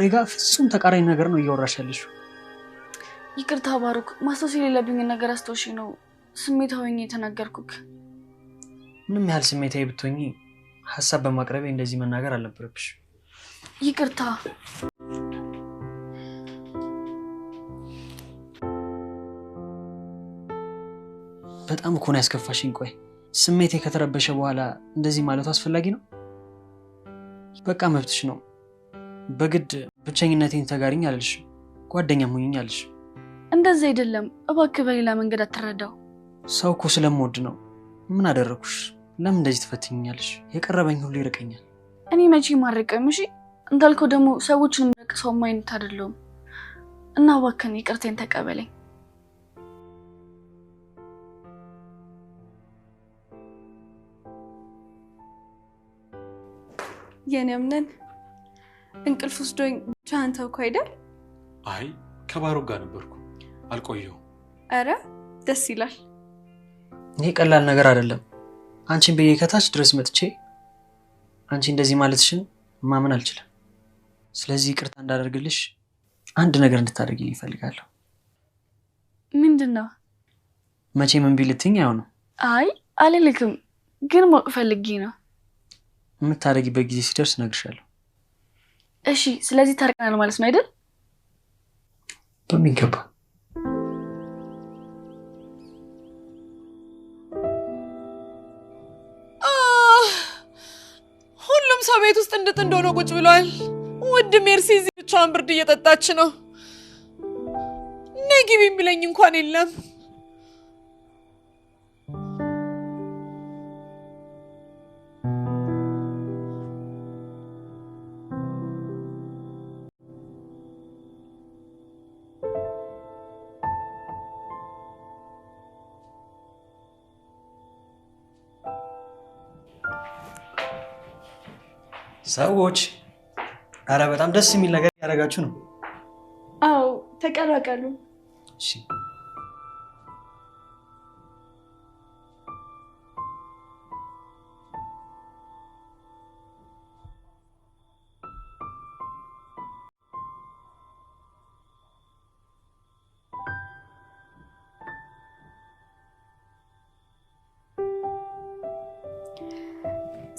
ሬጋ ፍጹም ተቃራኒ ነገር ነው እያወራሽ ያለሽው። ይቅርታ ባሩክ፣ ማስተዋል የሌለብኝ ነገር አስተውሽ ነው ስሜታዊ ሆኜ የተናገርኩክ። ምንም ያህል ስሜታዊ ብትሆኚ ሐሳብ በማቅረቤ እንደዚህ መናገር አልነበረብሽ። ይቅርታ። በጣም እኮ ነው ያስከፋሽኝ። ቆይ ስሜቴ ከተረበሸ በኋላ እንደዚህ ማለቱ አስፈላጊ ነው? በቃ መብትሽ ነው። በግድ ብቸኝነቴን ተጋሪኝ አልልሽ፣ ጓደኛም ሁኚኝ አልልሽ። እንደዛ አይደለም፣ እባክህ በሌላ መንገድ አትረዳው። ሰው እኮ ስለምወድ ነው። ምን አደረኩሽ? ለምን እንደዚህ ትፈትኝኛለሽ? የቀረበኝ ሁሉ ይርቀኛል። እኔ መቼ ማረቀም? እሺ እንዳልከው ደግሞ ሰዎችን ምረቅሰው ማይነት አይደለም እና እባክህን ይቅርቴን ተቀበለኝ። የኔምነን እንቅልፍ ወስዶኝ ብቻህን ተውኩ አይደል? አይ ከባሩክ ጋር ነበርኩ፣ አልቆየሁም። አረ ደስ ይላል። ይሄ ቀላል ነገር አይደለም። አንቺን በየ ከታች ድረስ መጥቼ አንቺ እንደዚህ ማለትሽን ማመን አልችልም። ስለዚህ ይቅርታ እንዳደርግልሽ አንድ ነገር እንድታደርጊልኝ እፈልጋለሁ። ምንድነው? መቼም እምቢ ልትይኝ አይሆንም። አይ አልልክም፣ ግን ማወቅ ፈልጌ ነው። የምታደርጊበት ጊዜ ሲደርስ እነግርሻለሁ። እሺ፣ ስለዚህ ታርቀናል ማለት ነው አይደል? በሚገባ። ሁሉም ሰው ቤት ውስጥ እንድት እንደሆነ ቁጭ ብሏል። ውድ ሜርሲ እዚህ ብቻዋን ብርድ እየጠጣች ነው። ነይ ግቢ የሚለኝ እንኳን የለም። ሰዎች አረ በጣም ደስ የሚል ነገር ያደረጋችሁ ነው። አዎ ተቀላቀሉ። እሺ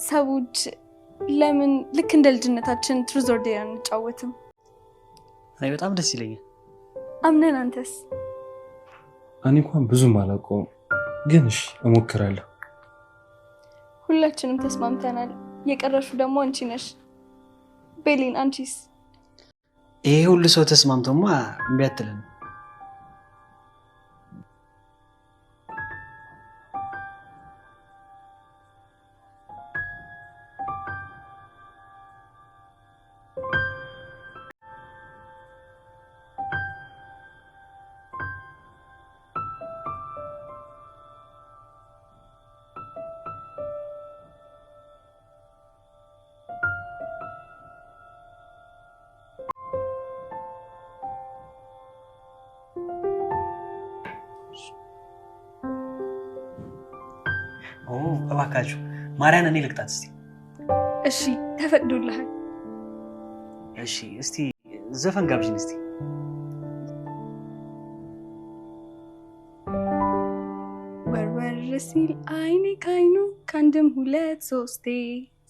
ሰዎች ለምን ልክ እንደ ልጅነታችን ትሩዝ ኦር ዴር አንጫወትም? እኔ በጣም ደስ ይለኛል። አምነን አንተስ? እኔ እንኳን ብዙም አላውቀውም፣ ግን እሺ እሞክራለሁ። ሁላችንም ተስማምተናል። የቀረሹ ደግሞ አንቺ ነሽ። ቤሊን አንቺስ? ይሄ ሁሉ ሰው ተስማምቶማ እምቢ አትለን። እባካችሁ ማርያን እኔ ልቅጣት እስቲ። እሺ ተፈቅዶልሃል። እሺ እስቲ ዘፈን ጋብዥን እስቲ። ወርወር ሲል አይኔ ካይኑ ከአንድም ሁለት ሶስቴ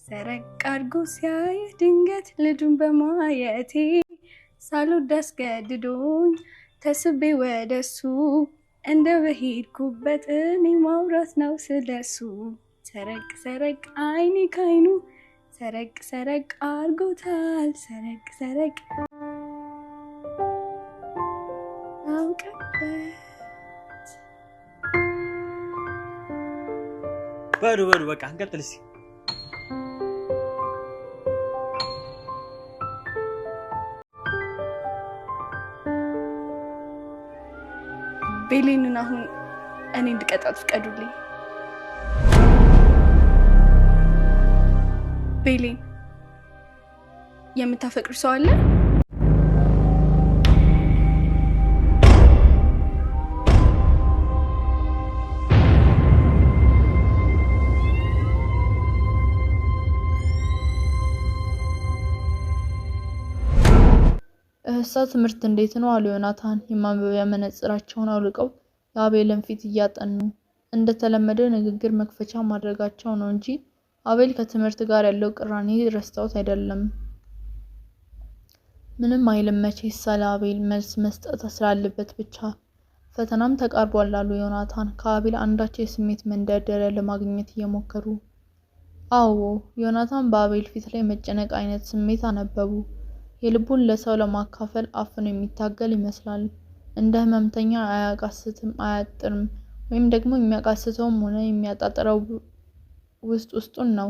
ሰረቅ አድርጎ ሲያየህ ድንገት ልጁን በማየቴ ሳልወድ አስገድዶኝ ተስቤ ወደሱ እንደ በሄድኩበት እኔ ማውራት ነው ስለሱ። ሰረቅ ሰረቅ አይኔ ካይኑ ሰረቅ ሰረቅ አርጎታል ሰረቅ ሰረቅ አውቀበት። በሉ በቃ እንቀጥል እስቲ። ቤሊንን አሁን እኔ እንድቀጣት ፍቀዱልኝ። ቤሊን የምታፈቅር ሰው አለ? እሳ ትምህርት እንዴት ነው አሉ ዮናታን የማንበቢያ መነጽራቸውን አውልቀው የአቤልን ፊት እያጠኑ። እንደተለመደው ንግግር መክፈቻ ማድረጋቸው ነው እንጂ አቤል ከትምህርት ጋር ያለው ቅራኔ ረስተውት አይደለም። ምንም አይልም መቼስ ስለ አቤል መልስ መስጠት ስላለበት ብቻ። ፈተናም ተቃርቧል አሉ ዮናታን ከአቤል አንዳች የስሜት መንደርደሪያ ለማግኘት እየሞከሩ። አዎ ዮናታን በአቤል ፊት ላይ መጨነቅ አይነት ስሜት አነበቡ። የልቡን ለሰው ለማካፈል አፍኖ የሚታገል ይመስላል። እንደ ህመምተኛ አያቃስትም አያጥርም፣ ወይም ደግሞ የሚያቃስተውም ሆነ የሚያጣጥረው ውስጡን ነው።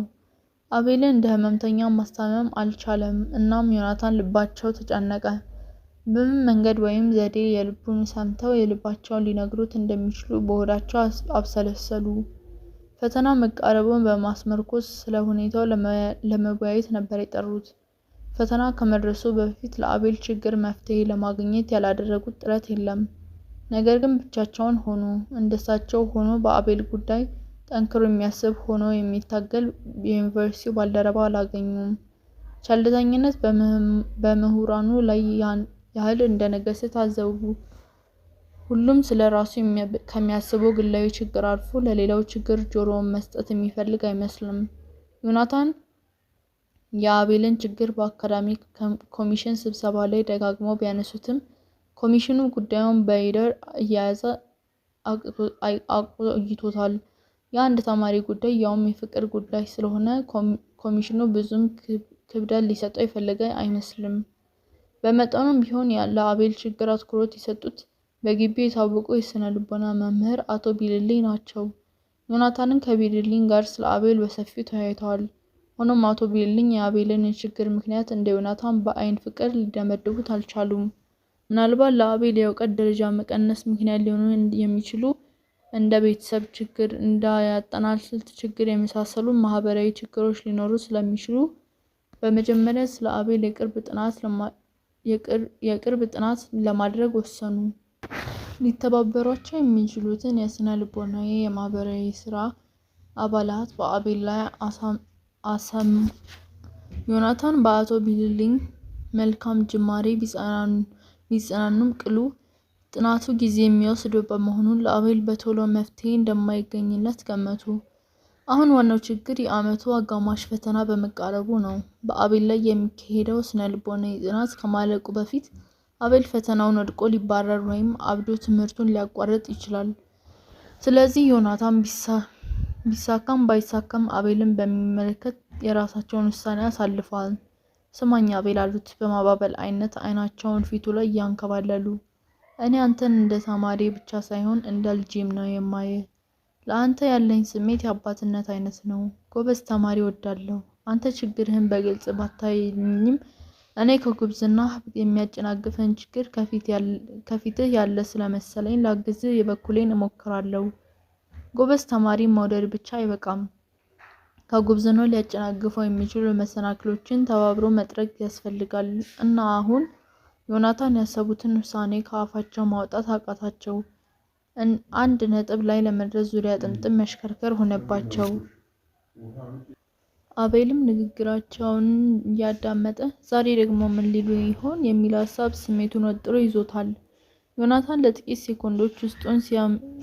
አቤልን እንደ ህመምተኛ ማስታመም አልቻለም። እናም ዮናታን ልባቸው ተጨነቀ። በምን መንገድ ወይም ዘዴ የልቡን ሰምተው የልባቸውን ሊነግሩት እንደሚችሉ በሆዳቸው አብሰለሰሉ። ፈተና መቃረቡን በማስመርኮዝ ስለ ሁኔታው ለመወያየት ነበር የጠሩት። ፈተና ከመድረሱ በፊት ለአቤል ችግር መፍትሄ ለማግኘት ያላደረጉት ጥረት የለም። ነገር ግን ብቻቸውን ሆኑ። እንደሳቸው ሆኖ በአቤል ጉዳይ ጠንክሮ የሚያስብ ሆኖ የሚታገል የዩኒቨርሲቲው ባልደረባ አላገኙም። ቸልተኝነት በምሁራኑ ላይ ያህል እንደነገሰ ታዘቡ። ሁሉም ስለ ራሱ ከሚያስበው ግላዊ ችግር አልፎ ለሌላው ችግር ጆሮውን መስጠት የሚፈልግ አይመስልም። ዮናታን የአቤልን ችግር በአካዳሚክ ኮሚሽን ስብሰባ ላይ ደጋግመው ቢያነሱትም ኮሚሽኑ ጉዳዩን በይደር እየያዘ አቆይቶታል። የአንድ ተማሪ ጉዳይ ያውም የፍቅር ጉዳይ ስለሆነ ኮሚሽኑ ብዙም ክብደት ሊሰጠው የፈለገ አይመስልም። በመጠኑም ቢሆን ለአቤል ችግር አትኩሮት የሰጡት በግቢው የታወቁ የስነ ልቦና መምህር አቶ ቢልልኝ ናቸው። ዮናታንን ከቢልልኝ ጋር ስለ አቤል በሰፊው ተወያይተዋል። ሆኖም አቶ ቢልልኝ የአቤልን የችግር ምክንያት እንደ ዮናታን በአይን ፍቅር ሊደመድቡት አልቻሉም። ምናልባት ለአቤል የእውቀት ደረጃ መቀነስ ምክንያት ሊሆኑ የሚችሉ እንደ ቤተሰብ ችግር፣ እንደ ያጠናል ስልት ችግር የመሳሰሉ ማህበራዊ ችግሮች ሊኖሩ ስለሚችሉ በመጀመሪያ ስለ አቤል የቅርብ ጥናት ለማድረግ ወሰኑ። ሊተባበሯቸው የሚችሉትን የስነ ልቦናዊ የማህበራዊ ስራ አባላት በአቤል ላይ አሰሙ። ዮናታን በአቶ ቢልልኝ መልካም ጅማሬ ቢጸናኑም ቅሉ ጥናቱ ጊዜ የሚወስድ በመሆኑ ለአቤል በቶሎ መፍትሄ እንደማይገኝለት ገመቱ። አሁን ዋናው ችግር የዓመቱ አጋማሽ ፈተና በመቃረቡ ነው። በአቤል ላይ የሚካሄደው ስነ ልቦናዊ ጥናት ከማለቁ በፊት አቤል ፈተናውን ወድቆ ሊባረር ወይም አብዶ ትምህርቱን ሊያቋርጥ ይችላል። ስለዚህ ዮናታን ቢሳካም ባይሳካም አቤልን በሚመለከት የራሳቸውን ውሳኔ አሳልፈዋል። ስማኝ አቤል አሉት በማባበል አይነት አይናቸውን ፊቱ ላይ ያንከባለሉ። እኔ አንተን እንደ ተማሪ ብቻ ሳይሆን እንደ ልጄም ነው የማየህ። ለአንተ ያለኝ ስሜት የአባትነት አይነት ነው። ጎበዝ ተማሪ ወዳለሁ። አንተ ችግርህን በግልጽ ባታይልኝም እኔ ከጉብዝና የሚያጨናግፈን ችግር ከፊትህ ያለ ስለመሰለኝ ላግዝህ የበኩሌን እሞክራለሁ። ጎበዝ ተማሪ መውደድ ብቻ አይበቃም። ከጉብዝናው ሊያጨናግፈው የሚችሉ መሰናክሎችን ተባብሮ መጥረግ ያስፈልጋል። እና አሁን ዮናታን ያሰቡትን ውሳኔ ከአፋቸው ማውጣት አቃታቸው። አንድ ነጥብ ላይ ለመድረስ ዙሪያ ጥምጥም መሽከርከር ሆነባቸው። አቤልም ንግግራቸውን እያዳመጠ ዛሬ ደግሞ ምን ሊሉ ይሆን የሚል ሀሳብ ስሜቱን ወጥሮ ይዞታል። ዮናታን ለጥቂት ሴኮንዶች ውስጡን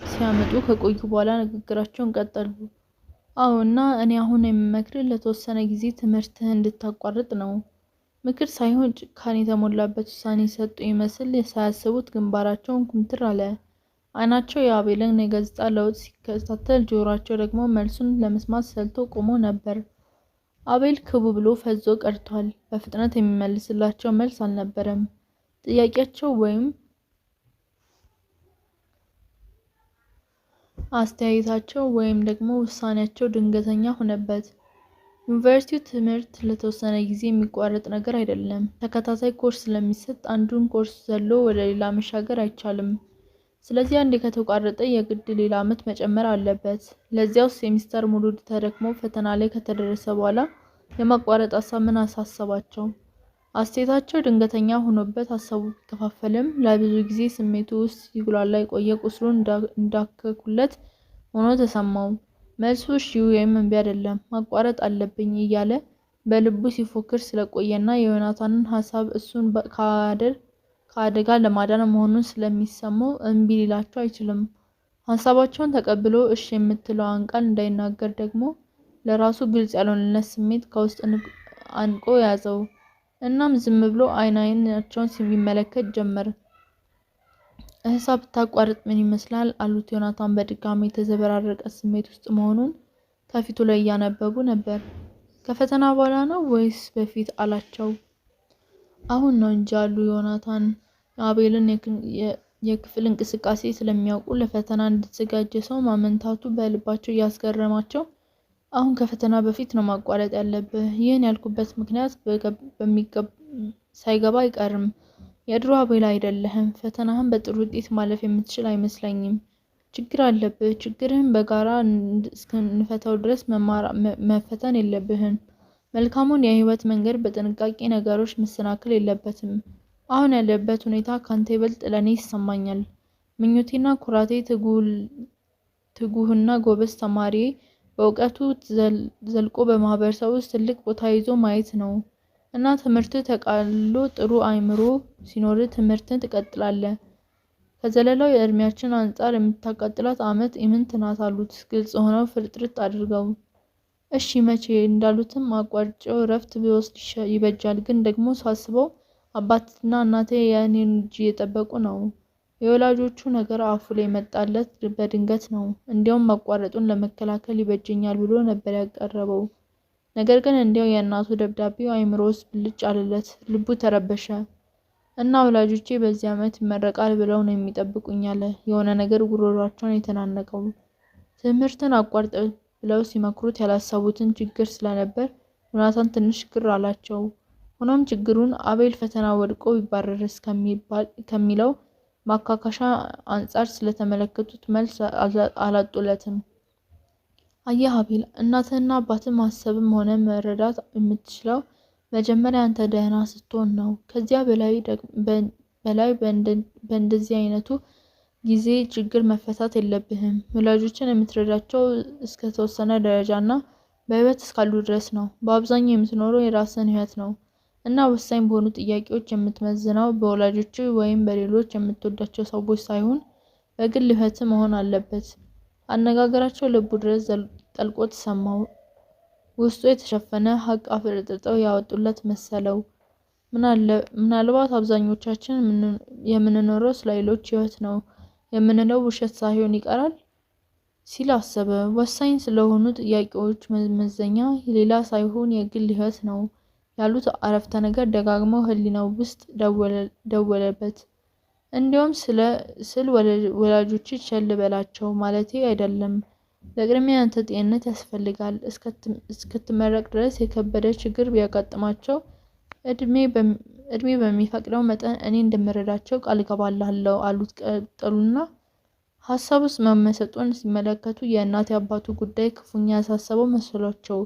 ሲያመጡ ከቆዩ በኋላ ንግግራቸውን ቀጠሉ። አዎና እኔ አሁን የምመክርህ ለተወሰነ ጊዜ ትምህርትህን እንድታቋርጥ ነው። ምክር ሳይሆን ጭካኔ የተሞላበት ውሳኔ ሰጡ ይመስል ሳያስቡት ግንባራቸውን ኩምትር አለ። አይናቸው የአቤልን የገጽታ ለውጥ ሲከታተል፣ ጆሯቸው ደግሞ መልሱን ለመስማት ሰልቶ ቆሞ ነበር። አቤል ክቡ ብሎ ፈዞ ቀርቷል። በፍጥነት የሚመልስላቸው መልስ አልነበረም። ጥያቄያቸው ወይም አስተያየታቸው ወይም ደግሞ ውሳኔያቸው ድንገተኛ ሆነበት። ዩኒቨርሲቲው ትምህርት ለተወሰነ ጊዜ የሚቋረጥ ነገር አይደለም። ተከታታይ ኮርስ ስለሚሰጥ አንዱን ኮርስ ዘሎ ወደ ሌላ መሻገር አይቻልም። ስለዚህ አንዴ ከተቋረጠ የግድ ሌላ ዓመት መጨመር አለበት። ለዚያው ሴሚስተር ሙሉ ተደክሞ ፈተና ላይ ከተደረሰ በኋላ የማቋረጥ ሀሳብ ምን አሳሰባቸው? አስተያየታቸው ድንገተኛ ሆኖበት ሀሳቡ ቢከፋፈልም ለብዙ ጊዜ ስሜቱ ውስጥ ሲጉላላ የቆየ ቁስሉን እንዳከኩለት ሆኖ ተሰማው። መልሱ እሺ ወይም እምቢ አይደለም፣ ማቋረጥ አለብኝ እያለ በልቡ ሲፎክር ስለቆየና የዮናታንን ሀሳብ እሱን ከአደጋ ለማዳን መሆኑን ስለሚሰማው እምቢ ሊላቸው አይችልም። ሀሳባቸውን ተቀብሎ እሺ የምትለዋን ቃል እንዳይናገር ደግሞ ለራሱ ግልጽ ያልሆነለት ስሜት ከውስጥ አንቆ ያዘው። እናም ዝም ብሎ አይናቸውን ሲመለከት ጀመር። እህሳ ብታቋርጥ ምን ይመስላል አሉት ዮናታን በድጋሚ የተዘበራረቀ ስሜት ውስጥ መሆኑን ከፊቱ ላይ እያነበቡ ነበር። ከፈተና በኋላ ነው ወይስ በፊት አላቸው። አሁን ነው እንጂ አሉ ዮናታን። አቤልን የክፍል እንቅስቃሴ ስለሚያውቁ ለፈተና እንድትዘጋጀ ሰው ማመንታቱ በልባቸው እያስገረማቸው አሁን ከፈተና በፊት ነው ማቋረጥ ያለብህ። ይህን ያልኩበት ምክንያት ሳይገባ አይቀርም። የድሮ አቤል አይደለህም። ፈተናህን በጥሩ ውጤት ማለፍ የምትችል አይመስለኝም። ችግር አለብህ። ችግርህን በጋራ እስክንፈታው ድረስ መፈተን የለብህም። መልካሙን የህይወት መንገድ በጥንቃቄ ነገሮች መሰናክል የለበትም። አሁን ያለበት ሁኔታ ካንተ ይበልጥ ለኔ ይሰማኛል። ምኞቴና ኩራቴ ትጉህና ጎበዝ ተማሪ በእውቀቱ ዘልቆ በማህበረሰብ ውስጥ ትልቅ ቦታ ይዞ ማየት ነው እና ትምህርት ተቃሎ ጥሩ አይምሮ ሲኖር ትምህርትን ትቀጥላለህ። ከዘለላው የእድሜያችን አንጻር የምታቃጥላት አመት ኢምንት ናት አሉት ግልጽ ሆነው ፍርጥርጥ አድርገው። እሺ መቼ እንዳሉትም አቋርጬው እረፍት ቢወስድ ይበጃል። ግን ደግሞ ሳስበው አባትና እናቴ የኔን ልጅ እየጠበቁ ነው። የወላጆቹ ነገር አፉ ላይ መጣለት በድንገት ነው። እንዲያውም ማቋረጡን ለመከላከል ይበጀኛል ብሎ ነበር ያቀረበው። ነገር ግን እንዲያው የእናቱ ደብዳቤው አይምሮ ውስጥ ብልጭ አለለት። ልቡ ተረበሸ እና ወላጆቼ በዚህ አመት ይመረቃል ብለው ነው የሚጠብቁኝ አለ። የሆነ ነገር ጉሮሯቸውን የተናነቀው። ትምህርትን አቋርጥ ብለው ሲመክሩት ያላሰቡትን ችግር ስለነበር ዮናታን ትንሽ ግር አላቸው። ሆኖም ችግሩን አቤል ፈተና ወድቆ ቢባረርስ ከሚለው ማካካሻ አንጻር ስለተመለከቱት መልስ አላጡለትም። አየህ አቤል፣ እናትህና አባትህ ማሰብም ሆነ መረዳት የምትችለው መጀመሪያ አንተ ደህና ስትሆን ነው። ከዚያ በላይ በእንደዚህ አይነቱ ጊዜ ችግር መፈታት የለብህም። ወላጆችን የምትረዳቸው እስከ ተወሰነ ደረጃና በህይወት እስካሉ ድረስ ነው። በአብዛኛው የምትኖረው የራስን ህይወት ነው እና ወሳኝ በሆኑ ጥያቄዎች የምትመዝነው በወላጆች ወይም በሌሎች የምትወዳቸው ሰዎች ሳይሆን በግል ህይወት መሆን አለበት። አነጋገራቸው ልቡ ድረስ ጠልቆ ተሰማው። ውስጡ የተሸፈነ ሀቅ አፍርጥጠው ያወጡለት መሰለው። ምናልባት አብዛኞቻችን የምንኖረው ስለሌሎች ህይወት ነው የምንለው ውሸት ሳይሆን ይቀራል ሲል አሰበ። ወሳኝ ስለሆኑ ጥያቄዎች መመዘኛ ሌላ ሳይሆን የግል ህይወት ነው ያሉት አረፍተ ነገር ደጋግመው ህሊናው ውስጥ ደወለበት። እንዲያውም ስለ ወላጆች ቸል በላቸው ማለቴ አይደለም። በቅድሚያ ያንተ ጤንነት ያስፈልጋል። እስክትመረቅ ድረስ የከበደ ችግር ቢያጋጥማቸው እድሜ በሚፈቅደው መጠን እኔ እንደምረዳቸው ቃል እገባለሁ አሉት። ቀጠሉና ሀሳብ ውስጥ መመሰጡን ሲመለከቱ የእናት አባቱ ጉዳይ ክፉኛ ያሳሰበው መስሏቸው።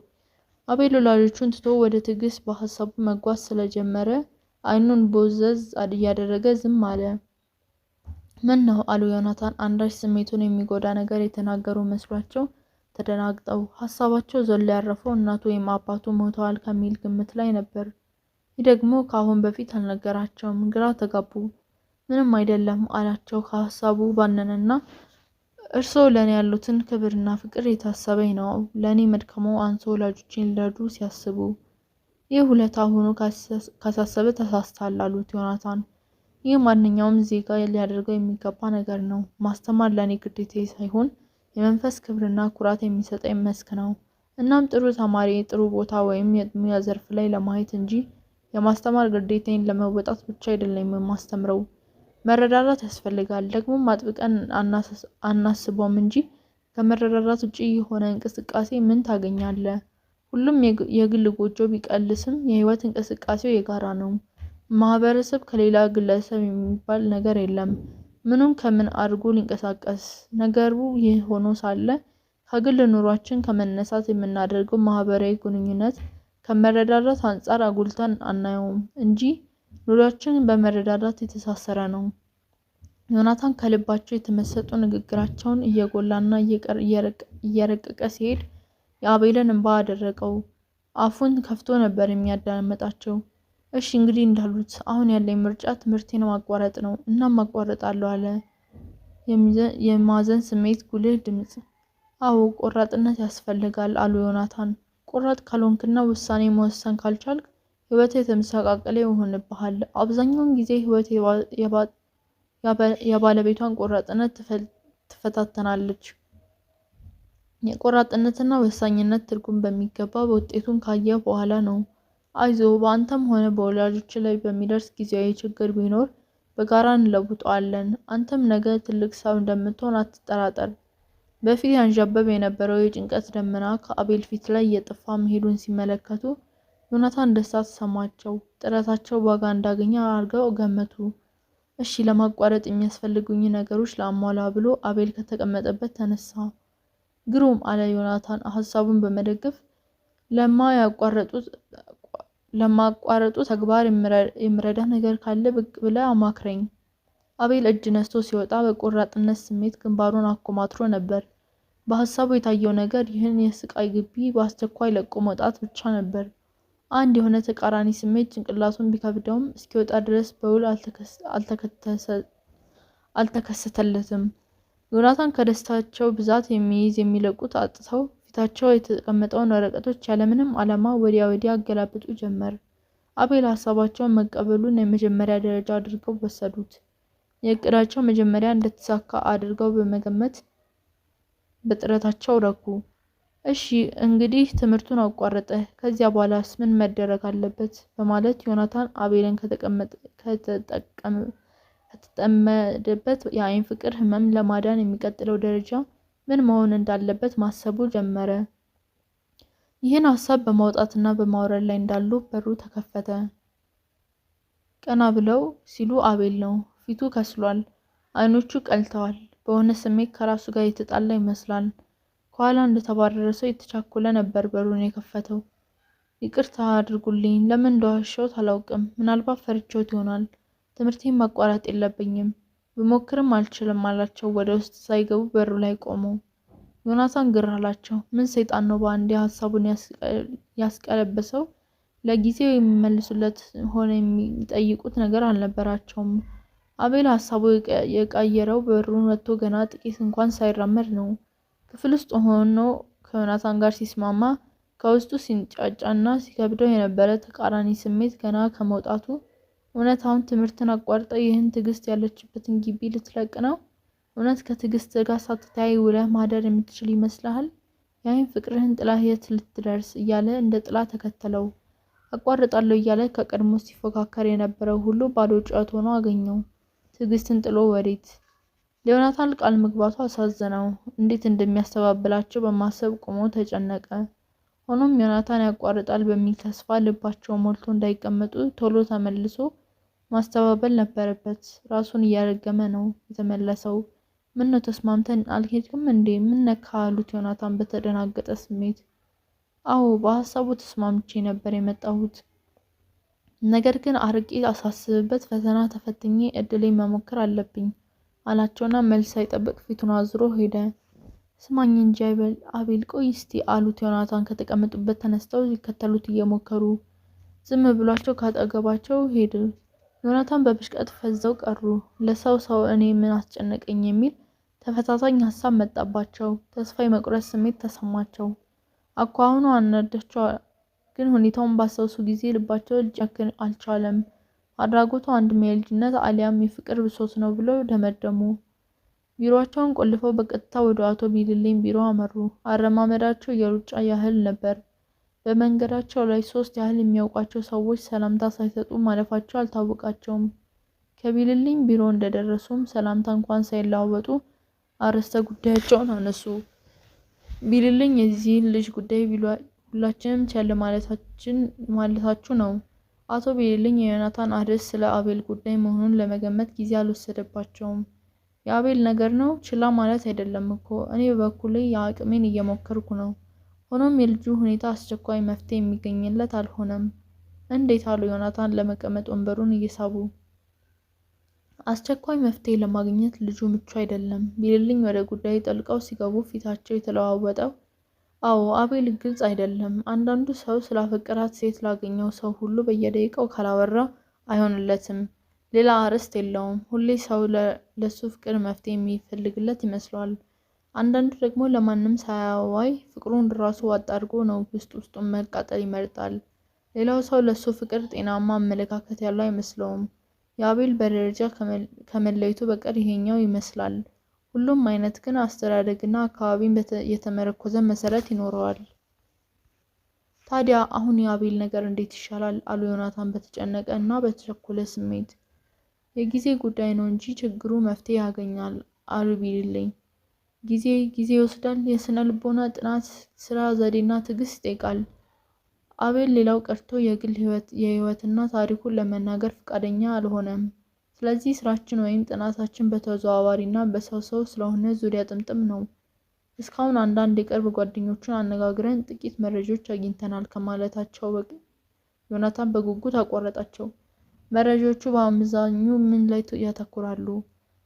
አቤል ወላጆቹን ትቶ ወደ ትዕግስት በሀሳቡ መጓዝ ስለጀመረ አይኑን ቦዘዝ እያደረገ ዝም አለ። ምን ነው አሉ ዮናታን አንዳች ስሜቱን የሚጎዳ ነገር የተናገሩ መስሏቸው ተደናግጠው። ሀሳባቸው ዘሎ ያረፈው እናቱ ወይም አባቱ ሞተዋል ከሚል ግምት ላይ ነበር። ይህ ደግሞ ከአሁን በፊት አልነገራቸውም። ግራ ተጋቡ። ምንም አይደለም አላቸው ከሀሳቡ ባነነና እርስዎ ለኔ ያሉትን ክብርና ፍቅር የታሰበኝ ነው። ለኔ መድከመው አንሶ ወላጆችን ሊረዱ ሲያስቡ ይህ ሁለታ ሆኖ ካሳሰበ ተሳስታል አሉት ዮናታን። ይህ ማንኛውም ዜጋ ሊያደርገው የሚገባ ነገር ነው። ማስተማር ለኔ ግዴታ ሳይሆን የመንፈስ ክብርና ኩራት የሚሰጠኝ መስክ ነው። እናም ጥሩ ተማሪ ጥሩ ቦታ ወይም የሙያ ዘርፍ ላይ ለማየት እንጂ የማስተማር ግዴታዬን ለመወጣት ብቻ አይደለም የማስተምረው። መረዳዳት ያስፈልጋል። ደግሞ ማጥብቀን አናስበውም እንጂ ከመረዳዳት ውጪ የሆነ እንቅስቃሴ ምን ታገኛለህ? ሁሉም የግል ጎጆ ቢቀልስም የህይወት እንቅስቃሴው የጋራ ነው። ማህበረሰብ ከሌላ ግለሰብ የሚባል ነገር የለም። ምኑን ከምን አድርጎ ሊንቀሳቀስ ነገሩ ይህ ሆኖ ሳለ ከግል ኑሯችን ከመነሳት የምናደርገው ማህበራዊ ግንኙነት ከመረዳዳት አንጻር አጉልተን አናየውም እንጂ ኑሯችን በመረዳዳት የተሳሰረ ነው። ዮናታን ከልባቸው የተመሰጡ ንግግራቸውን እየጎላና እየረቀቀ ሲሄድ የአቤልን እንባ አደረቀው። አፉን ከፍቶ ነበር የሚያዳምጣቸው። እሺ እንግዲህ እንዳሉት አሁን ያለኝ ምርጫ ትምህርቴን ማቋረጥ ነው። እናም ማቋረጣለሁ አለ የማዘን ስሜት ጉልህ ድምጽ። አዎ ቆራጥነት ያስፈልጋል አሉ ዮናታን። ቆራጥ ካልሆንክና ውሳኔ መወሰን ካልቻልክ ህይወት የተመሰቃቀለ ይሆንብሃል። አብዛኛውን ጊዜ ህይወት የባለቤቷን ቆራጥነት ትፈታተናለች። የቆራጥነትና ወሳኝነት ትርጉም በሚገባ በውጤቱን ካየ በኋላ ነው። አይዞ በአንተም ሆነ በወላጆች ላይ በሚደርስ ጊዜያዊ ችግር ቢኖር በጋራ እንለውጠዋለን። አንተም ነገ ትልቅ ሰው እንደምትሆን አትጠራጠር። በፊት ያንዣበብ የነበረው የጭንቀት ደመና ከአቤል ፊት ላይ እየጠፋ መሄዱን ሲመለከቱ ዮናታን ደስታ ተሰማቸው። ጥረታቸው ዋጋ እንዳገኘ አድርገው ገመቱ። እሺ ለማቋረጥ የሚያስፈልጉኝ ነገሮች ላሟላ ብሎ አቤል ከተቀመጠበት ተነሳ። ግሩም አለ ዮናታን ሀሳቡን በመደገፍ ለማቋረጡ ተግባር የምረዳ ነገር ካለ ብቅ ብለህ አማክረኝ። አቤል እጅ ነስቶ ሲወጣ በቆራጥነት ስሜት ግንባሩን አኮማትሮ ነበር። በሀሳቡ የታየው ነገር ይህን የስቃይ ግቢ በአስቸኳይ ለቆ መውጣት ብቻ ነበር። አንድ የሆነ ተቃራኒ ስሜት ጭንቅላቱን ቢከብደውም እስኪወጣ ድረስ በውል አልተከሰተለትም። ዮናታን ከደስታቸው ብዛት የሚለቁት አጥተው ፊታቸው የተቀመጠውን ወረቀቶች ያለምንም ዓላማ ወዲያ አገላብጡ ጀመር። አቤል ሀሳባቸውን መቀበሉን የመጀመሪያ ደረጃ አድርገው ወሰዱት። የእቅዳቸው መጀመሪያ እንደተሳካ አድርገው በመገመት በጥረታቸው ረኩ። እሺ እንግዲህ ትምህርቱን አቋረጠ፣ ከዚያ በኋላስ ምን መደረግ አለበት? በማለት ዮናታን አቤልን ከተጠመደበት የአይን ፍቅር ህመም ለማዳን የሚቀጥለው ደረጃ ምን መሆን እንዳለበት ማሰቡ ጀመረ። ይህን ሀሳብ በማውጣትና በማውረድ ላይ እንዳሉ በሩ ተከፈተ። ቀና ብለው ሲሉ አቤል ነው። ፊቱ ከስሏል፣ አይኖቹ ቀልተዋል። በሆነ ስሜት ከራሱ ጋር የተጣላ ይመስላል። ከኋላ እንደተባረረ ሰው የተቻኮለ ነበር በሩን የከፈተው። ይቅርታ አድርጉልኝ፣ ለምን እንደዋሸሁት አላውቅም። ምናልባት ፈርቼዎት ይሆናል። ትምህርቴን ማቋረጥ የለብኝም፣ ብሞክርም አልችልም አላቸው። ወደ ውስጥ ሳይገቡ በሩ ላይ ቆሙ። ዮናታን ግር አላቸው። ምን ሰይጣን ነው በአንዴ ሀሳቡን ያስቀለበሰው? ለጊዜው የሚመልሱለት ሆነ የሚጠይቁት ነገር አልነበራቸውም። አቤል ሀሳቡ የቀየረው በሩን ወጥቶ ገና ጥቂት እንኳን ሳይራመድ ነው። ክፍል ውስጥ ሆኖ ከዮናታን ጋር ሲስማማ ከውስጡ ሲንጫጫና ሲከብደው የነበረ ተቃራኒ ስሜት ገና ከመውጣቱ እውነት አሁን ትምህርትን አቋርጠ ይህን ትዕግስት ያለችበትን ግቢ ልትለቅ ነው? እውነት ከትዕግስት ጋር ሳትተያይ ውለህ ማደር የምትችል ይመስልሃል? ያይን ፍቅርህን ጥላህ የት ልትደርስ እያለ እንደ ጥላ ተከተለው። አቋርጣለሁ እያለ ከቀድሞ ሲፎካከር የነበረው ሁሉ ባዶ ጩኸት ሆኖ አገኘው። ትዕግስትን ጥሎ ወዴት? ለዮናታን ቃል መግባቱ አሳዘነው። እንዴት እንደሚያስተባብላቸው በማሰብ ቆሞ ተጨነቀ። ሆኖም ዮናታን ያቋርጣል በሚል ተስፋ ልባቸው ሞልቶ እንዳይቀመጡ ቶሎ ተመልሶ ማስተባበል ነበረበት። ራሱን እያረገመ ነው የተመለሰው። ምን ነው ተስማምተን አልሄድክም እንዴ? ምን ነካ? አሉት ዮናታን በተደናገጠ ስሜት። አዎ በሀሳቡ ተስማምቼ ነበር የመጣሁት፣ ነገር ግን አርቄ አሳስብበት ፈተና ተፈትኜ እድሌን መሞከር አለብኝ አላቸውና መልስ ሳይጠብቅ ፊቱን አዙሮ ሄደ። ስማኝ እንጂ አቤል ቆይ እስቲ አሉት ዮናታን ከተቀመጡበት ተነስተው ሊከተሉት እየሞከሩ። ዝም ብሏቸው ካጠገባቸው ሄዱ። ዮናታን በብሽቀት ፈዘው ቀሩ። ለሰው እኔ ምን አስጨነቀኝ የሚል ተፈታታኝ ሀሳብ መጣባቸው። ተስፋ የመቁረጥ ስሜት ተሰማቸው። አኳኋኑ አናደዳቸው፣ ግን ሁኔታውን ባሰሱ ጊዜ ልባቸው ሊጨክን አልቻለም። አድራጎቱ አንድም የልጅነት አሊያም የፍቅር ብሶት ነው ብለው ደመደሙ። ቢሮአቸውን ቆልፈው በቀጥታ ወደ አቶ ቢልልኝ ቢሮ አመሩ። አረማመዳቸው የሩጫ ያህል ነበር። በመንገዳቸው ላይ 3 ያህል የሚያውቋቸው ሰዎች ሰላምታ ሳይሰጡ ማለፋቸው አልታወቃቸውም። ከቢልልኝ ቢሮ እንደደረሱም ሰላምታ እንኳን ሳይለዋወጡ አርዕስተ ጉዳያቸውን አነሱ። ቢልልኝ የዚህን ልጅ ጉዳይ ሁላችንም ቸል ማለታችሁ ነው። አቶ ቢልልኝ የዮናታን አርዕስት ስለ አቤል ጉዳይ መሆኑን ለመገመት ጊዜ አልወሰደባቸውም። የአቤል ነገር ነው ችላ ማለት አይደለም እኮ፣ እኔ በበኩሌ የአቅሜን እየሞከርኩ ነው። ሆኖም የልጁ ሁኔታ አስቸኳይ መፍትሄ የሚገኝለት አልሆነም። እንዴት? አሉ ዮናታን ለመቀመጥ ወንበሩን እየሳቡ። አስቸኳይ መፍትሄ ለማግኘት ልጁ ምቹ አይደለም። ቢልልኝ ወደ ጉዳዩ ጠልቀው ሲገቡ ፊታቸው የተለዋወጠው አዎ አቤል ግልጽ አይደለም። አንዳንዱ ሰው ስላፈቀራት ሴት ላገኘው ሰው ሁሉ በየደቂቃው ካላወራ አይሆንለትም። ሌላ አርዕስት የለውም። ሁሌ ሰው ለሱ ፍቅር መፍትሄ የሚፈልግለት ይመስለዋል። አንዳንዱ ደግሞ ለማንም ሳያዋይ ፍቅሩን ራሱ ዋጥ አድርጎ ነው ውስጡን መቃጠል ይመርጣል። ሌላው ሰው ለሱ ፍቅር ጤናማ አመለካከት ያለው አይመስለውም። የአቤል በደረጃ ከመለየቱ በቀር ይሄኛው ይመስላል። ሁሉም አይነት ግን አስተዳደግና አካባቢን የተመረኮዘ መሰረት ይኖረዋል። ታዲያ አሁን የአቤል ነገር እንዴት ይሻላል? አሉ ዮናታን በተጨነቀ እና በተቸኮለ ስሜት። የጊዜ ጉዳይ ነው እንጂ ችግሩ መፍትሄ ያገኛል አሉ ቢልልኝ። ጊዜ ይወስዳል። የስነ ልቦና ጥናት ስራ ዘዴና ትዕግስት ይጠይቃል። አቤል ሌላው ቀርቶ የግል የህይወትና ታሪኩን ለመናገር ፈቃደኛ አልሆነም። ስለዚህ ስራችን ወይም ጥናታችን በተዘዋዋሪና በሰው ስለሆነ ዙሪያ ጥምጥም ነው። እስካሁን አንዳንድ የቅርብ ጓደኞቹን አነጋግረን ጥቂት መረጃዎች አግኝተናል ከማለታቸው በቂ ዮናታን በጉጉት አቋረጣቸው። መረጃዎቹ በአመዛኙ ምን ላይ ያተኩራሉ?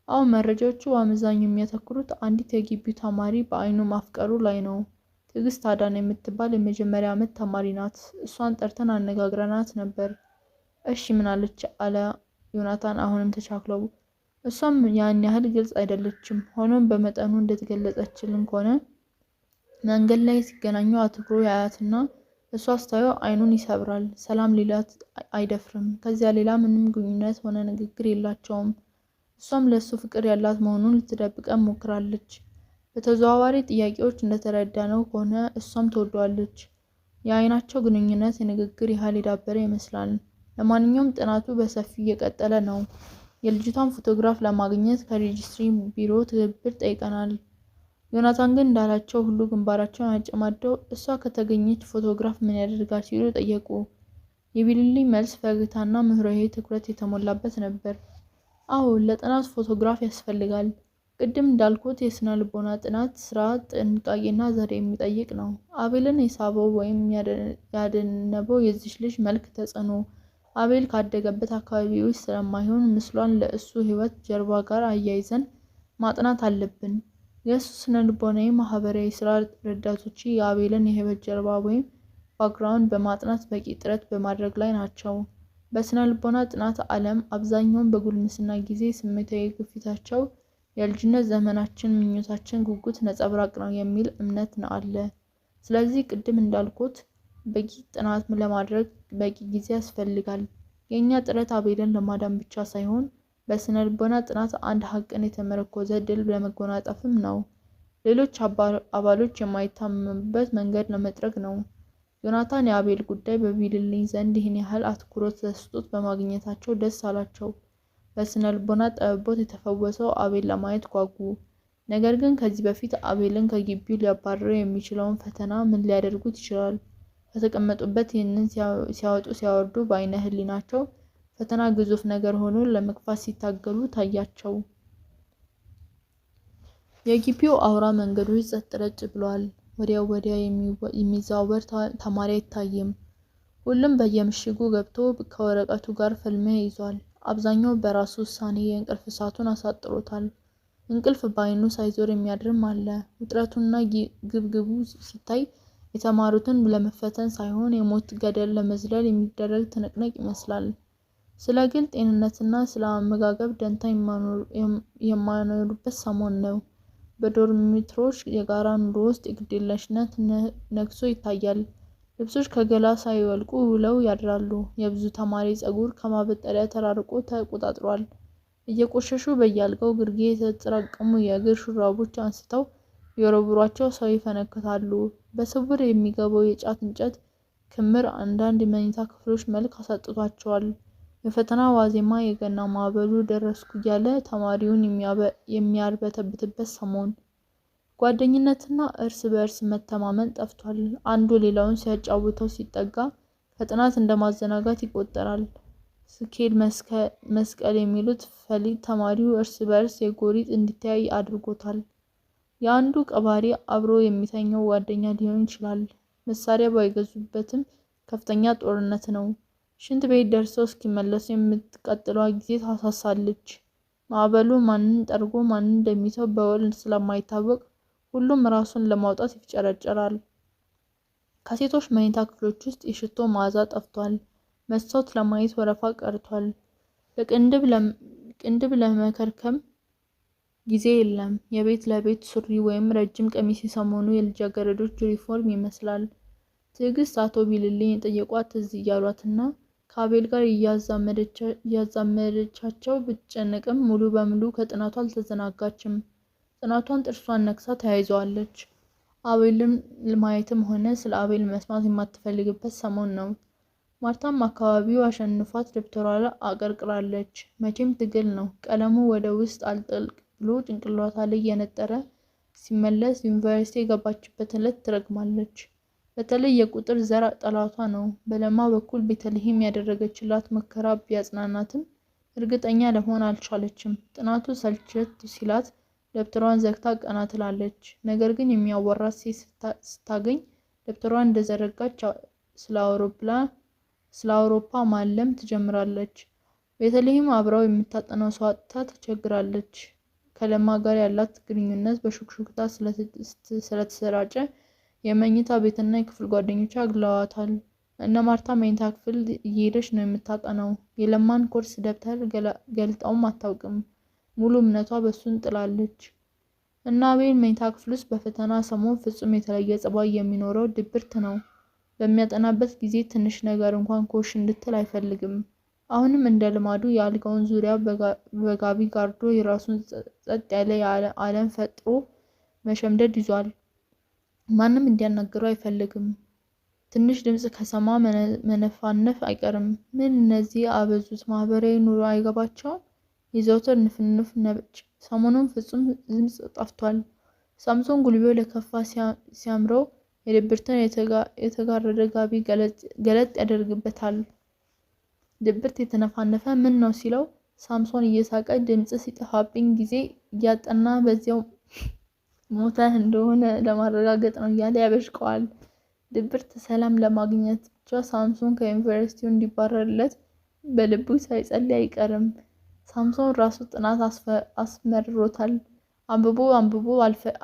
አሁን መረጃዎቹ በአመዛኙ የሚያተኩሩት አንዲት የግቢው ተማሪ በአይኑ ማፍቀሩ ላይ ነው። ትዕግስት አዳነ የምትባል የመጀመሪያ ዓመት ተማሪ ናት። እሷን ጠርተን አነጋግረናት ነበር። እሺ ምን አለች? አለ ዮናታን አሁንም ተቻክለው። እሷም ያን ያህል ግልጽ አይደለችም። ሆኖም በመጠኑ እንደተገለጸችልን ከሆነ መንገድ ላይ ሲገናኙ አትኩሮ ያያትና እሷ ስታየው አይኑን ይሰብራል። ሰላም ሊላት አይደፍርም። ከዚያ ሌላ ምንም ግንኙነት ሆነ ንግግር የላቸውም። እሷም ለሱ ፍቅር ያላት መሆኑን ልትደብቀን ሞክራለች። በተዘዋዋሪ ጥያቄዎች እንደተረዳነው ከሆነ እሷም ትወደዋለች። የአይናቸው ግንኙነት የንግግር ያህል የዳበረ ይመስላል። ለማንኛውም ጥናቱ በሰፊው እየቀጠለ ነው። የልጅቷን ፎቶግራፍ ለማግኘት ከሬጅስትሪ ቢሮ ትብብር ጠይቀናል። ዮናታን ግን እንዳላቸው ሁሉ ግንባራቸውን አጨማደው እሷ ከተገኘች ፎቶግራፍ ምን ያደርጋል ሲሉ ጠየቁ። የቢልሊ መልስ ፈገግታና ምህሮሄ ትኩረት የተሞላበት ነበር። አዎ ለጥናት ፎቶግራፍ ያስፈልጋል። ቅድም እንዳልኩት የስነ ልቦና ጥናት ስራ ጥንቃቄና ዘዴ የሚጠይቅ ነው። አቤልን የሳበው ወይም ያደነበው የዚች ልጅ መልክ ተጽዕኖ አቤል ካደገበት አካባቢ ውስጥ ስለማይሆን ምስሏን ለእሱ ህይወት ጀርባ ጋር አያይዘን ማጥናት አለብን። የእሱ ስነ ልቦናዊ ማህበራዊ ስራ ረዳቶች የአቤልን የህይወት ጀርባ ወይም ባክግራውንድ በማጥናት በቂ ጥረት በማድረግ ላይ ናቸው። በስነ ልቦና ጥናት ዓለም አብዛኛውን በጉልምስና ጊዜ ስሜታዊ ግፊታቸው የልጅነት ዘመናችን ምኞታችን ጉጉት ነጸብራቅ ነው የሚል እምነት ነው አለ። ስለዚህ ቅድም እንዳልኩት በቂ ጥናት ለማድረግ በቂ ጊዜ ያስፈልጋል። የኛ ጥረት አቤልን ለማዳን ብቻ ሳይሆን በስነ ልቦና ጥናት አንድ ሀቅን የተመረኮዘ ድል ለመጎናጸፍም ነው። ሌሎች አባሎች የማይታመኑበት መንገድ ለመጥረግ ነው። ዮናታን የአቤል ጉዳይ በቢልልኝ ዘንድ ይህን ያህል አትኩሮት ተሰጥቶት በማግኘታቸው ደስ አላቸው። በስነ ልቦና ጠበቦት የተፈወሰው አቤል ለማየት ጓጉ። ነገር ግን ከዚህ በፊት አቤልን ከግቢው ሊያባርረው የሚችለውን ፈተና ምን ሊያደርጉት ይችላል? ከተቀመጡበት ይህንን ሲያወጡ ሲያወርዱ በአይነ ህሊናቸው ፈተና ግዙፍ ነገር ሆኖ ለመግፋት ሲታገሉ ታያቸው። የግቢው አውራ መንገዶች ጸጥ ረጭ ብለዋል። ወዲያ የሚዛወር ተማሪ አይታይም። ሁሉም በየምሽጉ ገብቶ ከወረቀቱ ጋር ፍልሚያ ይዟል። አብዛኛው በራሱ ውሳኔ የእንቅልፍ ሰዓቱን አሳጥሮታል። እንቅልፍ በአይኑ ሳይዞር የሚያድርም አለ። ውጥረቱና ግብግቡ ሲታይ የተማሩትን ለመፈተን ሳይሆን የሞት ገደል ለመዝለል የሚደረግ ትንቅንቅ ይመስላል። ስለ ግል ጤንነትና ስለ አመጋገብ ደንታ የማይኖሩበት ሰሞን ነው። በዶርሚትሮች የጋራ ኑሮ ውስጥ የግዴለሽነት ነግሶ ይታያል። ልብሶች ከገላ ሳይወልቁ ውለው ያድራሉ። የብዙ ተማሪ ፀጉር ከማበጠሪያ ተራርቆ ተቆጣጥሯል። እየቆሸሹ በየአልጋው ግርጌ የተጠራቀሙ የእግር ሹራቦች አንስተው የወረወሯቸው ሰው ይፈነክታሉ። በስውር የሚገባው የጫት እንጨት ክምር አንዳንድ የመኝታ ክፍሎች መልክ አሳጥቷቸዋል። የፈተና ዋዜማ የገና ማዕበሉ ደረስኩ እያለ ተማሪውን የሚያርበተብትበት ሰሞን። ጓደኝነትና እርስ በእርስ መተማመን ጠፍቷል። አንዱ ሌላውን ሲያጫውተው ሲጠጋ ከጥናት እንደማዘናጋት ይቆጠራል። ስኬል መስቀል የሚሉት ፈሊጥ ተማሪው እርስ በእርስ የጎሪጥ እንዲተያይ አድርጎታል። የአንዱ ቀባሪ አብሮ የሚተኛው ጓደኛ ሊሆን ይችላል። መሳሪያ ባይገዙበትም ከፍተኛ ጦርነት ነው። ሽንት ቤት ደርሰው እስኪመለሱ የምትቀጥለዋ ጊዜ ታሳሳለች። ማዕበሉ ማንን ጠርጎ ማንን እንደሚተው በውል ስለማይታወቅ ሁሉም ራሱን ለማውጣት ይፍጨረጨራል። ከሴቶች መኝታ ክፍሎች ውስጥ የሽቶ መዓዛ ጠፍቷል። መስታወት ለማየት ወረፋ ቀርቷል። ቅንድብ ለመከርከም ጊዜ የለም። የቤት ለቤት ሱሪ ወይም ረጅም ቀሚስ የሰሞኑ የልጃገረዶች ዩኒፎርም ይመስላል። ትዕግስት አቶ ቢልልኝ የጠየቋት ትዝ እያሏትና ከአቤል ጋር እያዛመደቻቸው ብትጨነቅም ሙሉ በሙሉ ከጥናቷ አልተዘናጋችም። ጥናቷን ጥርሷን ነክሳ ተያይዘዋለች። አቤልን ማየትም ሆነ ስለ አቤል መስማት የማትፈልግበት ሰሞን ነው። ማርታም አካባቢው አሸንፏት ደብተሯ ላይ አቀርቅራለች። መቼም ትግል ነው። ቀለሙ ወደ ውስጥ አልጠልቅ ብሎ ጭንቅላቷ ላይ የነጠረ ሲመለስ ዩኒቨርሲቲ የገባችበትን ዕለት ትረግማለች። በተለይ የቁጥር ዘር ጠላቷ ነው። በለማ በኩል ቤተልሔም ያደረገችላት ሙከራ ቢያጽናናትም እርግጠኛ ለመሆን አልቻለችም። ጥናቱ ሰልቸት ሲላት ደብተሯን ዘግታ ቀና ትላለች። ነገር ግን የሚያወራት ሴት ስታገኝ ደብተሯን እንደዘረጋች ስለ አውሮፓ ማለም ትጀምራለች። ቤተልሔም አብራው የምታጠናው ሰው አጥታ ተቸግራለች። ከለማ ጋር ያላት ግንኙነት በሹክሹክታ ስለተሰራጨ የመኝታ ቤትና የክፍል ጓደኞቿ አግለዋታል። እነ ማርታ መኝታ ክፍል እየሄደች ነው የምታጠናው። የለማን ኮርስ ደብተር ገልጣውም አታውቅም። ሙሉ እምነቷ በሱን ጥላለች። እና አቤል መኝታ ክፍል ውስጥ በፈተና ሰሞን ፍጹም የተለየ ጸባይ የሚኖረው ድብርት ነው። በሚያጠናበት ጊዜ ትንሽ ነገር እንኳን ኮሽ እንድትል አይፈልግም። አሁንም እንደ ልማዱ የአልጋውን ዙሪያ በጋቢ ጋርዶ የራሱን ጸጥ ያለ ዓለም ፈጥሮ መሸምደድ ይዟል። ማንም እንዲያናግረው አይፈልግም። ትንሽ ድምጽ ከሰማ መነፋነፍ አይቀርም። ምን እነዚህ አበዙት? ማህበራዊ ኑሮ አይገባቸውም። የዘውትር ንፍንፍ ነጭ። ሰሞኑን ፍጹም ድምጽ ጠፍቷል። ሳምሶን ጉልቤው ለከፋ ሲያምረው የድብርትን የተጋረደ ጋቢ ገለጥ ያደርግበታል። ድብርት የተነፋነፈ ምን ነው ሲለው ሳምሶን እየሳቀ ድምጽ ሲጠፋብኝ ጊዜ እያጠና በዚያው ሞተ እንደሆነ ለማረጋገጥ ነው እያለ ያበሽቀዋል። ድብርት ሰላም ለማግኘት ብቻ ሳምሶን ከዩኒቨርሲቲው እንዲባረርለት በልቡ ሳይጸልይ አይቀርም። ሳምሶን ራሱ ጥናት አስመርሮታል። አንብቦ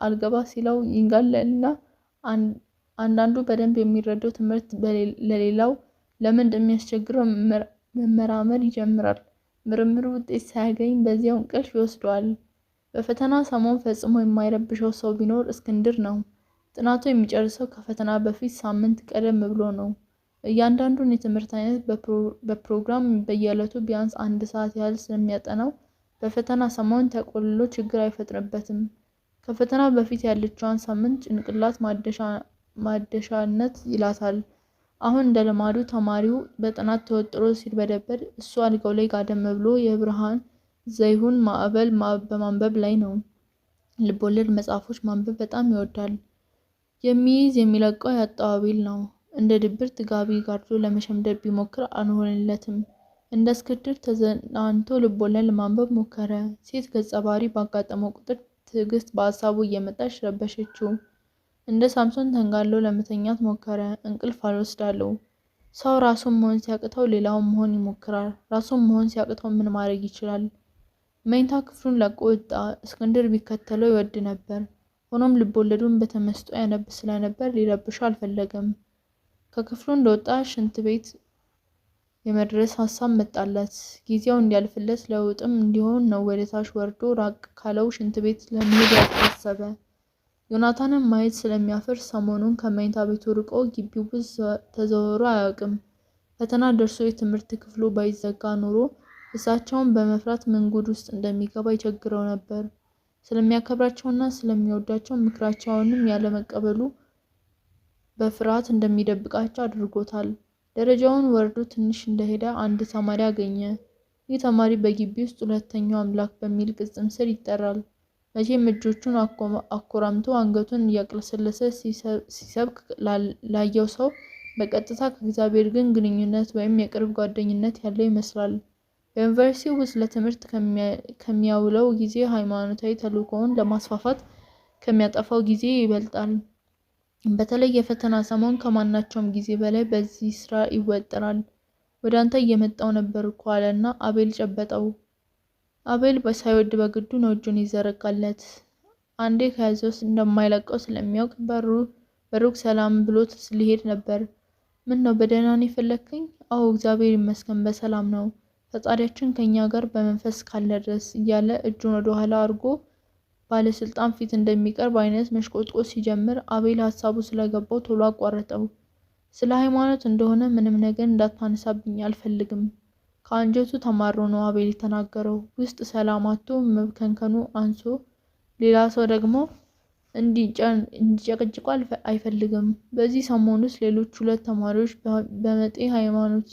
አልገባ ሲለው ይንጋለልና አንዳንዱ በደንብ የሚረዳው ትምህርት ለሌላው ለምን እንደሚያስቸግረው መመራመር ይጀምራል። ምርምሩ ውጤት ሳያገኝ በዚያው እንቅልፍ ይወስደዋል። በፈተና ሰሞን ፈጽሞ የማይረብሸው ሰው ቢኖር እስክንድር ነው። ጥናቱ የሚጨርሰው ከፈተና በፊት ሳምንት ቀደም ብሎ ነው። እያንዳንዱን የትምህርት አይነት በፕሮግራም በየዕለቱ ቢያንስ 1 ሰዓት ያህል ስለሚያጠናው በፈተና ሰሞን ተቆልሎ ችግር አይፈጥርበትም። ከፈተና በፊት ያለችዋን ሳምንት ጭንቅላት ማደሻነት ይላታል። አሁን እንደ ልማዱ ተማሪው በጥናት ተወጥሮ ሲርበደበድ እሱ አልጋው ላይ ጋደም ብሎ የብርሃን ዘይሁን ማዕበል በማንበብ ላይ ነው። ልቦለድ መጽሐፎች ማንበብ በጣም ይወዳል። የሚይዝ የሚለቀው ያጣው አቤል ነው። እንደ ድብርት ጋቢ ጋርዶ ለመሸምደድ ቢሞክር አልሆነለትም። እንደ እስክንድር ተዘናንቶ ልቦለድ ለማንበብ ሞከረ። ሴት ገጸ ባህሪ ባጋጠመው ቁጥር ትዕግስት በሀሳቡ እየመጣች ረበሸችው። እንደ ሳምሶን ተንጋሎ ለመተኛት ሞከረ። እንቅልፍ አልወስዳለው። ሰው ራሱን መሆን ሲያቅተው ሌላውን መሆን ይሞክራል። ራሱን መሆን ሲያቅተው ምን ማድረግ ይችላል? መኝታ ክፍሉን ለቆ ወጣ። እስክንድር ቢከተለው ይወድ ነበር። ሆኖም ልቦለዱን በተመስጦ ያነብ ስለነበር ሊረብሸው አልፈለገም። ከክፍሉ እንደወጣ ሽንት ቤት የመድረስ ሀሳብ መጣለት። ጊዜው እንዲያልፍለት ለውጥም እንዲሆን ነው ወደ ታች ወርዶ ራቅ ካለው ሽንት ቤት ለመሄድ ያሰበ። ዮናታንን ማየት ስለሚያፍር ሰሞኑን ከመኝታ ቤቱ ርቆ ግቢው ውስጥ ተዘዋውሮ አያውቅም። ፈተና ደርሶ የትምህርት ክፍሉ ባይዘጋ ኖሮ እሳቸውን በመፍራት ምን ጉድ ውስጥ እንደሚገባ ይቸግረው ነበር። ስለሚያከብራቸውና ስለሚወዳቸው ምክራቸውንም ያለመቀበሉ በፍርሃት እንደሚደብቃቸው አድርጎታል። ደረጃውን ወርዶ ትንሽ እንደሄደ አንድ ተማሪ አገኘ። ይህ ተማሪ በግቢ ውስጥ ሁለተኛው አምላክ በሚል ቅጽም ስር ይጠራል። መቼም እጆቹን አኮራምቶ አንገቱን እያቅለሰለሰ ሲሰብክ ላየው ሰው በቀጥታ ከእግዚአብሔር ግን ግንኙነት ወይም የቅርብ ጓደኝነት ያለው ይመስላል። በዩኒቨርሲቲው ውስጥ ለትምህርት ከሚያውለው ጊዜ ሃይማኖታዊ ተልዕኮውን ለማስፋፋት ከሚያጠፋው ጊዜ ይበልጣል። በተለይ የፈተና ሰሞን ከማናቸውም ጊዜ በላይ በዚህ ስራ ይወጠራል። ወደ አንተ እየመጣው ነበር እኮ አለና አቤል ጨበጠው። አቤል ሳይወድ በግዱ ነው እጁን ይዘረጋለት። አንዴ ከያዘው እንደማይለቀው ስለሚያውቅ በሩቅ ሰላም ብሎት ሊሄድ ነበር። ምን ነው በደህና ነው የፈለከኝ? አዎ እግዚአብሔር ይመስገን በሰላም ነው። ፈጣሪያችን ከኛ ጋር በመንፈስ ካለ ድረስ እያለ እጁን ወደ ኋላ አድርጎ ባለስልጣን ፊት እንደሚቀርብ አይነት መሽቆጥቆጥ ሲጀምር አቤል ሀሳቡ ስለገባው ቶሎ አቋረጠው። ስለ ሃይማኖት እንደሆነ ምንም ነገር እንዳታነሳብኝ አልፈልግም። ከአንጀቱ ተማሮ ነው አቤል የተናገረው። ውስጥ ሰላማቶ መብከንከኑ አንሶ ሌላ ሰው ደግሞ እንዲጨቅጭቁ አይፈልግም። በዚህ ሰሞን ውስጥ ሌሎች 2 ተማሪዎች በመጤ ሃይማኖት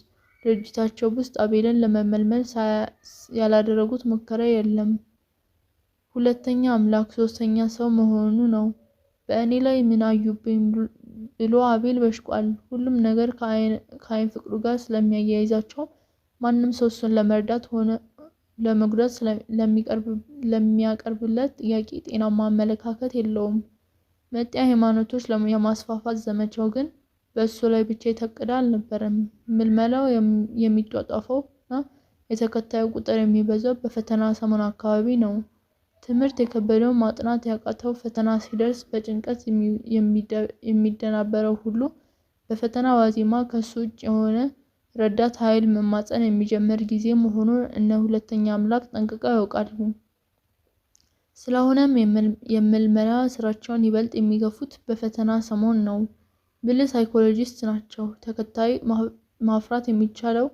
ድርጅታቸው ውስጥ አቤልን ለመመልመል ያላደረጉት ሙከራ የለም። ሁለተኛ አምላክ ሶስተኛ ሰው መሆኑ ነው። በእኔ ላይ ምን አዩብኝ ብሎ አቤል በሽቋል። ሁሉም ነገር ከአይን ፍቅሩ ጋር ስለሚያያይዛቸው ማንም ሰው እሱን ለመርዳት ሆነ ለመጉዳት ለሚያቀርብለት ጥያቄ ጤናማ አመለካከት የለውም። መጤ ሃይማኖቶች የማስፋፋት ዘመቻው ግን በእሱ ላይ ብቻ የተቀደ አልነበረም። ምልመላው የሚጧጧፈውና የተከታዩ ቁጥር የሚበዛው በፈተና ሰሞን አካባቢ ነው። ትምህርት የከበደው ማጥናት ያቃተው ፈተና ሲደርስ በጭንቀት የሚደናበረው ሁሉ በፈተና ዋዜማ ከሱ ውጭ የሆነ ረዳት ኃይል መማጸን የሚጀምር ጊዜ መሆኑን እነ ሁለተኛ አምላክ ጠንቅቀው ያውቃሉ። ስለሆነም የምልመላ ስራቸውን ይበልጥ የሚገፉት በፈተና ሰሞን ነው። ብልህ ሳይኮሎጂስት ናቸው። ተከታይ ማፍራት የሚቻለው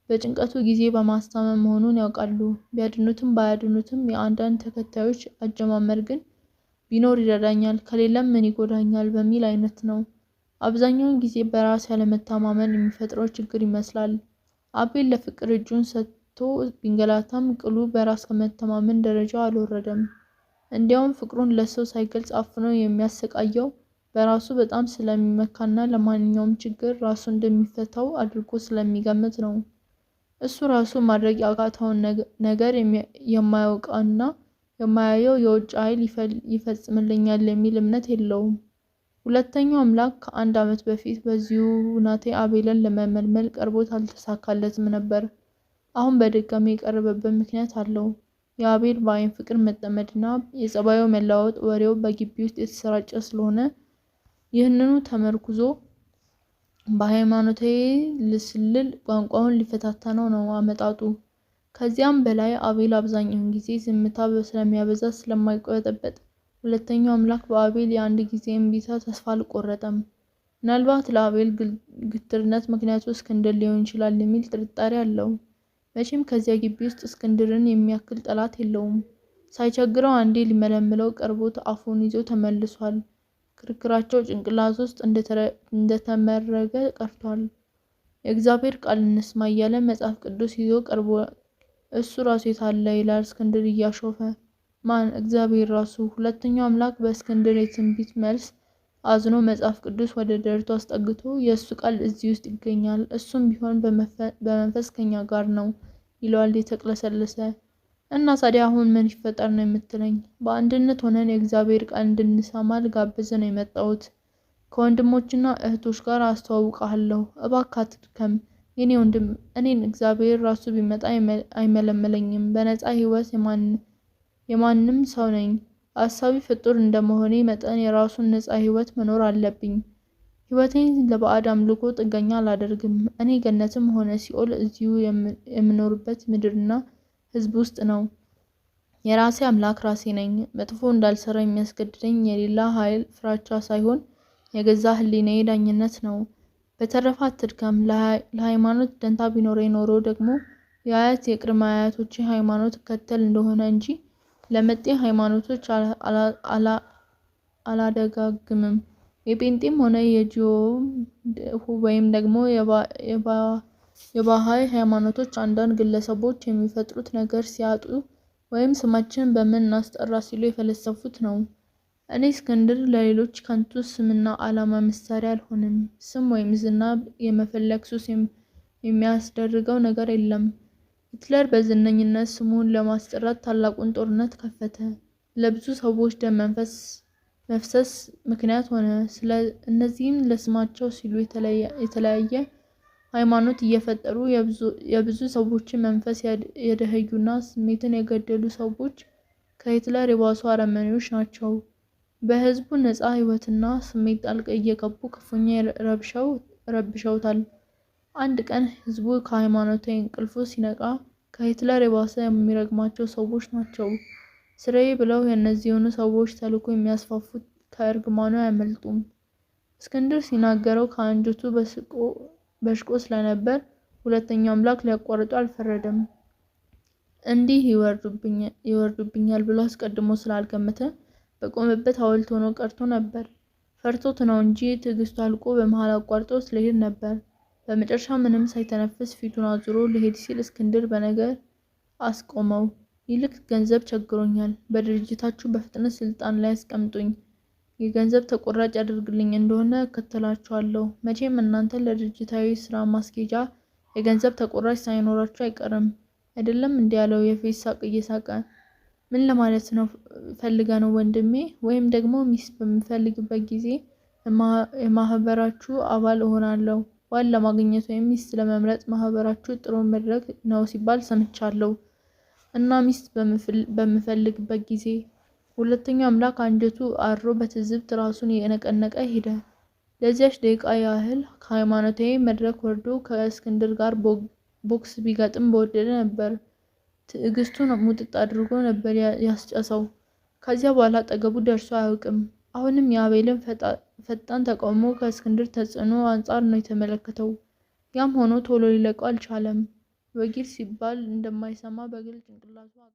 በጭንቀቱ ጊዜ በማስታመም መሆኑን ያውቃሉ። ቢያድኑትም ባያድኑትም የአንዳንድ ተከታዮች አጀማመር ግን ቢኖር ይረዳኛል ከሌለም ምን ይጎዳኛል በሚል አይነት ነው። አብዛኛውን ጊዜ በራስ ያለመተማመን የሚፈጥረው ችግር ይመስላል። አቤል ለፍቅር እጁን ሰጥቶ ቢንገላታም ቅሉ በራስ ከመተማመን ደረጃው አልወረደም። እንዲያውም ፍቅሩን ለሰው ሳይገልጽ አፍኖ የሚያሰቃየው በራሱ በጣም ስለሚመካና ለማንኛውም ችግር ራሱ እንደሚፈታው አድርጎ ስለሚገምት ነው። እሱ ራሱ ማድረግ ያቃተውን ነገር የማያውቀውና የማያየው የውጭ ኃይል ይፈጽምልኛል የሚል እምነት የለውም። ሁለተኛው አምላክ ከ1 ዓመት በፊት በዚሁ ሁናቴ አቤልን ለመመልመል ቀርቦት አልተሳካለትም ነበር። አሁን በድጋሚ የቀረበበት ምክንያት አለው። የአቤል በአይን ፍቅር መጠመድና የጸባዩ መለዋወጥ ወሬው በግቢ ውስጥ የተሰራጨ ስለሆነ ይህንኑ ተመርኩዞ በሃይማኖታዊ ልስልል ቋንቋውን ሊፈታተነው ነው አመጣጡ። ከዚያም በላይ አቤል አብዛኛውን ጊዜ ዝምታ ስለሚያበዛ ስለማይቆጠበጥ ሁለተኛው አምላክ በአቤል የአንድ ጊዜ እምቢታ ተስፋ አልቆረጠም። ምናልባት ለአቤል ግትርነት ምክንያቱ እስክንድር ሊሆን ይችላል የሚል ጥርጣሬ አለው። መቼም ከዚያ ግቢ ውስጥ እስክንድርን የሚያክል ጠላት የለውም። ሳይቸግረው አንዴ ሊመለምለው ቀርቦት አፉን ይዞ ተመልሷል። ክርክራቸው ጭንቅላት ውስጥ እንደተመረገ ቀርቷል። የእግዚአብሔር ቃል እንስማ እያለ መጽሐፍ ቅዱስ ይዞ ቀርቦ እሱ ራሱ የታለ ይላል እስክንድር እያሾፈ። ማን? እግዚአብሔር ራሱ። ሁለተኛው አምላክ በእስክንድር የትንቢት መልስ አዝኖ መጽሐፍ ቅዱስ ወደ ደረቱ አስጠግቶ የእሱ ቃል እዚህ ውስጥ ይገኛል፣ እሱም ቢሆን በመንፈስ ከኛ ጋር ነው ይለዋል የተቅለሰለሰ። እና ታዲያ አሁን ምን ይፈጠር ነው የምትለኝ? በአንድነት ሆነን የእግዚአብሔር ቃል እንድንሰማ ልጋብዝ ነው የመጣሁት። ከወንድሞችና እህቶች ጋር አስተዋውቃለሁ። እባክህ አትድከም የኔ ወንድም። እኔን እግዚአብሔር ራሱ ቢመጣ አይመለመለኝም። በነፃ ህይወት የማንም ሰው ነኝ። አሳቢ ፍጡር እንደመሆኔ መጠን የራሱን ነፃ ህይወት መኖር አለብኝ። ህይወቴን ለባዕድ አምልኮ ጥገኛ አላደርግም። እኔ ገነትም ሆነ ሲኦል እዚሁ የምኖርበት ምድርና ህዝብ ውስጥ ነው። የራሴ አምላክ ራሴ ነኝ። መጥፎ እንዳልሰራ የሚያስገድደኝ የሌላ ኃይል ፍራቻ ሳይሆን የገዛ ህሊናዬ ዳኝነት ነው። በተረፈ አትድከም። ለሃይማኖት ደንታ ቢኖረኝ ኖሮ ደግሞ የአያት የቅድመ አያቶቼ ሃይማኖት እከተል እንደሆነ እንጂ ለመጤ ሃይማኖቶች አላደጋግምም። የጴንጤም ሆነ የጂኦ ወይም ደግሞ የባሃይ ሃይማኖቶች አንዳንድ ግለሰቦች የሚፈጥሩት ነገር ሲያጡ ወይም ስማችንን በምን እናስጠራ ሲሉ የፈለሰፉት ነው። እኔ እስክንድር ለሌሎች ከንቱ ስምና ዓላማ መሳሪያ አልሆንም። ስም ወይም ዝና የመፈለግ ሱስ የሚያስደርገው ነገር የለም። ሂትለር በዝነኝነት ስሙን ለማስጠራት ታላቁን ጦርነት ከፈተ። ለብዙ ሰዎች ደም መፍሰስ ምክንያት ሆነ። እነዚህም ለስማቸው ሲሉ የተለያየ ሃይማኖት እየፈጠሩ የብዙ ሰዎችን መንፈስ የደህዩና ስሜትን የገደሉ ሰዎች ከሂትለር የባሱ አረመኔዎች ናቸው። በህዝቡ ነፃ ህይወትና ስሜት ጣልቃ እየገቡ ክፉኛ ረብሸውታል። አንድ ቀን ህዝቡ ከሃይማኖታዊ እንቅልፉ ሲነቃ ከሂትለር የባሰ የሚረግማቸው ሰዎች ናቸው። ስራዬ ብለው የእነዚህኑ ሰዎች ተልዕኮ የሚያስፋፉት ከእርግማኑ አያመልጡም። እስክንድር ሲናገረው ከአንጀቱ በሽቆ ስለነበር ሁለተኛው አምላክ ሊያቋርጡ አልፈረደም። እንዲህ ይወርዱብኛል ብሎ አስቀድሞ ስላልገመተ በቆመበት ሐውልት ሆኖ ቀርቶ ነበር። ፈርቶት ነው እንጂ ትዕግስቱ አልቆ በመሃል አቋርጦ ስለሄድ ነበር። በመጨረሻ ምንም ሳይተነፍስ ፊቱን አዙሮ ሊሄድ ሲል እስክንድር በነገር አስቆመው። ይልቅ ገንዘብ ቸግሮኛል፣ በድርጅታችሁ በፍጥነት ስልጣን ላይ አስቀምጡኝ። የገንዘብ ተቆራጭ ያደርግልኝ እንደሆነ እከተላችኋለሁ። መቼም እናንተ ለድርጅታዊ ስራ ማስኬጃ የገንዘብ ተቆራጭ ሳይኖራችሁ አይቀርም አይደለም? እንዲህ ያለው የፌዝ ሳቅ እየሳቀ ምን ለማለት ነው ፈልጋ ነው ወንድሜ? ወይም ደግሞ ሚስት በምፈልግበት ጊዜ የማህበራችሁ አባል እሆናለሁ። ባል ለማግኘት ወይም ሚስት ለመምረጥ ማህበራችሁ ጥሩ መድረክ ነው ሲባል ሰምቻለሁ። እና ሚስት በምፈልግበት ጊዜ ሁለተኛው አምላክ አንጀቱ አሮ በትዝብት ራሱን የነቀነቀ ሄደ። ለዚያች ደቂቃ ያህል ከሃይማኖታዊ መድረክ ወርዶ ከእስክንድር ጋር ቦክስ ቢገጥም በወደደ ነበር። ትዕግስቱን ሙጥጥ አድርጎ ነበር ያስጨሰው። ከዚያ በኋላ አጠገቡ ደርሶ አያውቅም። አሁንም የአቤልን ፈጣን ተቃውሞ ከእስክንድር ተጽዕኖ አንጻር ነው የተመለከተው። ያም ሆኖ ቶሎ ሊለቀው አልቻለም። ወጊድ ሲባል እንደማይሰማ በግል ጭንቅላቱ